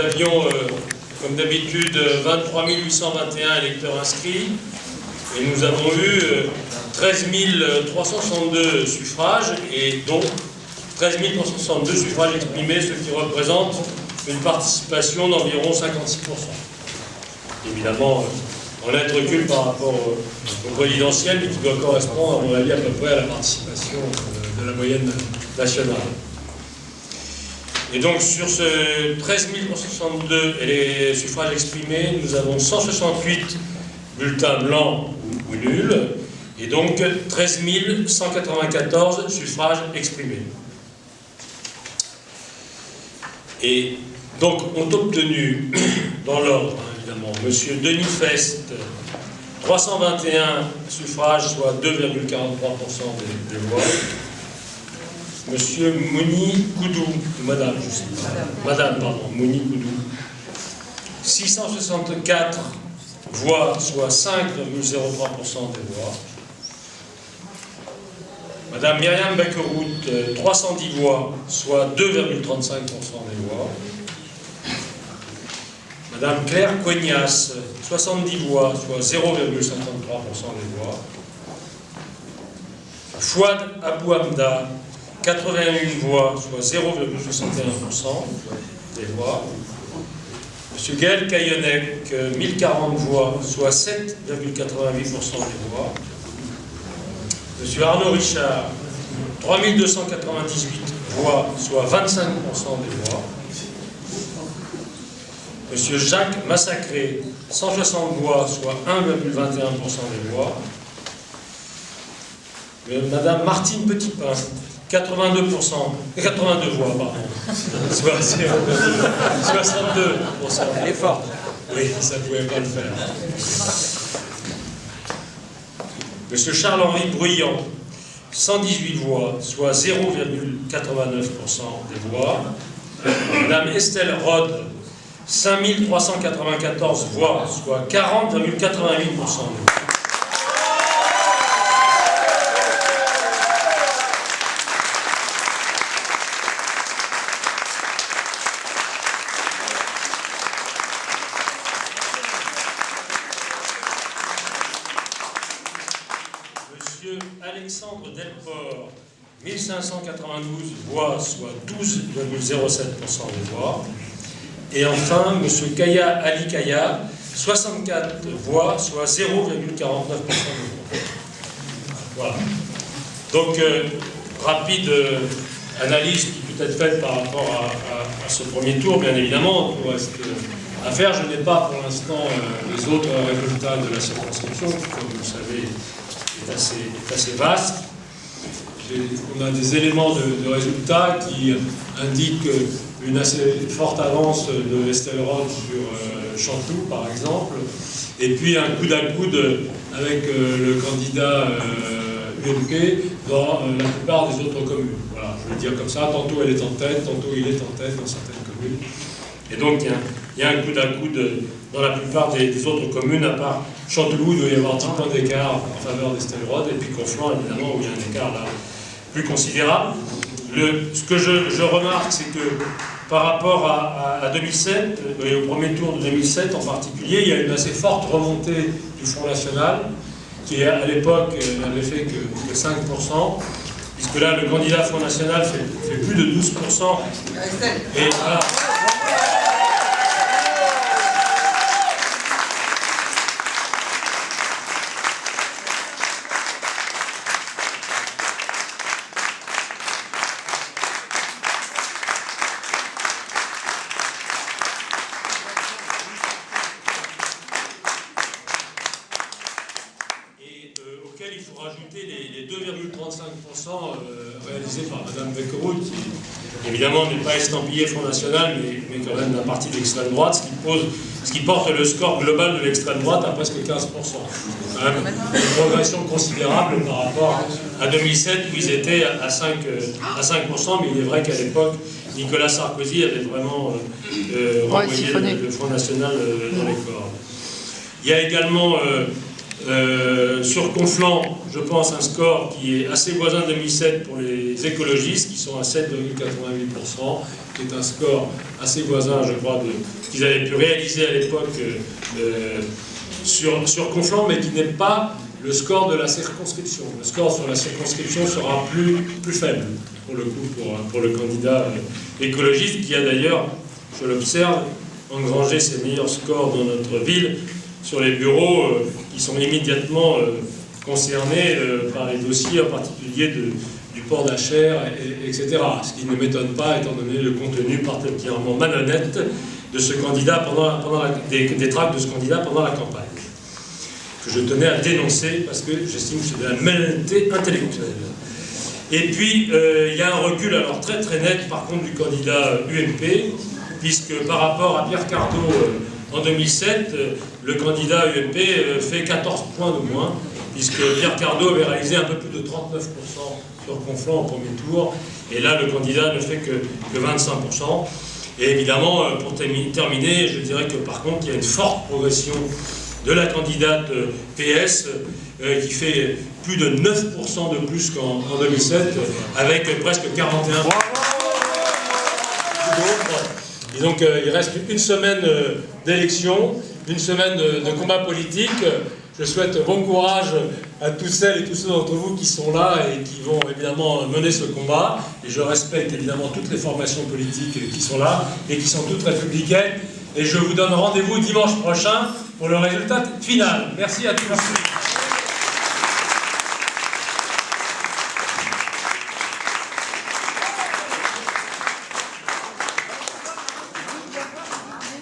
Nous avions, comme d'habitude, 23 821 électeurs inscrits et nous avons eu 13 362 suffrages et donc 13 362 suffrages exprimés, ce qui représente une participation d'environ 56%. Évidemment, en net recul par rapport au présidentiel, mais qui doit correspondre, à mon avis, à peu près à la participation de la moyenne nationale. Et donc sur ce 13 362 et les suffrages exprimés, nous avons 168 bulletins blancs ou nuls, et donc 13 194 suffrages exprimés. Et donc ont obtenu, dans l'ordre évidemment, M. Denis Fest, 321 suffrages, soit 2,43% des voix. Monsieur Mouni Koudou, Madame, je sais pas, Madame, pardon, Mouni Koudou, 664 voix, soit 5,03% des voix. Madame Myriam Bakerout, 310 voix, soit 2,35% des voix. Madame Claire Cognas, 70 voix, soit 0,53% des voix. Fouad Abou Hamda, 81 voix, soit 0,61% des voix. M. Gaël Kayonek, 1040 voix, soit 7,88% des voix. M. Arnaud Richard, 3298 voix, soit 25% des voix. M. Jacques Massacré, 160 voix, soit 1,21% des voix. Madame Martine Petitpain, 82 voix, pardon, soit 0,62%. Elle est forte. Oui, ça ne pouvait pas le faire. Monsieur Charles-Henri Bruyant, 118 voix, soit 0,89% des voix. Madame Estelle Rode, 5394 voix, soit 40,88% des voix. Monsieur Alexandre Delport, 1592 voix, soit 12,07% des voix. Et enfin, Monsieur Kaya Ali Kaya, 64 voix, soit 0,49% des voix. Voilà. Donc, rapide analyse qui peut être faite par rapport à ce premier tour, bien évidemment. Il reste à faire. Je n'ai pas pour l'instant les autres résultats de la circonscription, qui, comme vous le savez, est assez vaste. On a des éléments de résultats qui indiquent une assez forte avance de Estelle Rode sur Chanteloup, par exemple, et puis un coude à coude avec le candidat UMP dans la plupart des autres communes. Voilà, je vais le dire comme ça, tantôt elle est en tête, tantôt il est en tête dans certaines communes. Et donc il y a un coude à coude dans la plupart des autres communes, à part Chanteloup, il doit y avoir 10 points d'écart en faveur d'Estelle Rode, et puis Conflans, évidemment, où il y a un écart là plus considérable. Ce que je remarque, c'est que par rapport à 2007, et au premier tour de 2007 en particulier, il y a une assez forte remontée du Front National, qui à l'époque n'avait fait que 5%, puisque là, le candidat Front National fait plus de 12%. Et voilà. Il faut rajouter les 2,35% réalisés par Mme Bakerout, qui évidemment n'est pas estampillé Front National, mais quand même d'un parti d'extrême droite, ce qui porte le score global de l'extrême droite à presque 15%. C'est quand même une progression considérable par rapport à 2007 où ils étaient à 5%, mais il est vrai qu'à l'époque, Nicolas Sarkozy avait vraiment renvoyé le Front National dans les corps. Il y a également Sur Conflans, je pense un score qui est assez voisin de 2007 pour les écologistes, qui sont à 7,88%, qui est un score assez voisin, je crois, de ce qu'ils avaient pu réaliser à l'époque sur Conflans, mais qui n'est pas le score de la circonscription. Le score sur la circonscription sera plus faible, pour le coup, pour le candidat écologiste, qui a d'ailleurs, je l'observe, engrangé ses meilleurs scores dans notre ville, sur les bureaux qui sont immédiatement concernés par les dossiers, en particulier du port d'Achères, etc. Ce qui ne m'étonne pas, étant donné le contenu particulièrement malhonnête de ce candidat des tracts de ce candidat pendant la campagne, que je tenais à dénoncer parce que j'estime que c'est de la malhonnêteté intellectuelle. Et puis, il y a un recul alors très très net, par contre, du candidat UMP, puisque par rapport à Pierre Cardot, en 2007, le candidat UMP fait 14 points de moins, puisque Pierre Cardot avait réalisé un peu plus de 39% sur Conflans au premier tour, et là le candidat ne fait que 25%. Et évidemment, pour terminer, je dirais que par contre, il y a une forte progression de la candidate PS, qui fait plus de 9% de plus qu'en 2007, avec presque 41%. Et donc il reste une semaine d'élection, une semaine de combat politique. Je souhaite bon courage à toutes celles et tous ceux d'entre vous qui sont là et qui vont évidemment mener ce combat. Et je respecte évidemment toutes les formations politiques qui sont là et qui sont toutes républicaines. Et je vous donne rendez-vous dimanche prochain pour le résultat final. Merci à tous.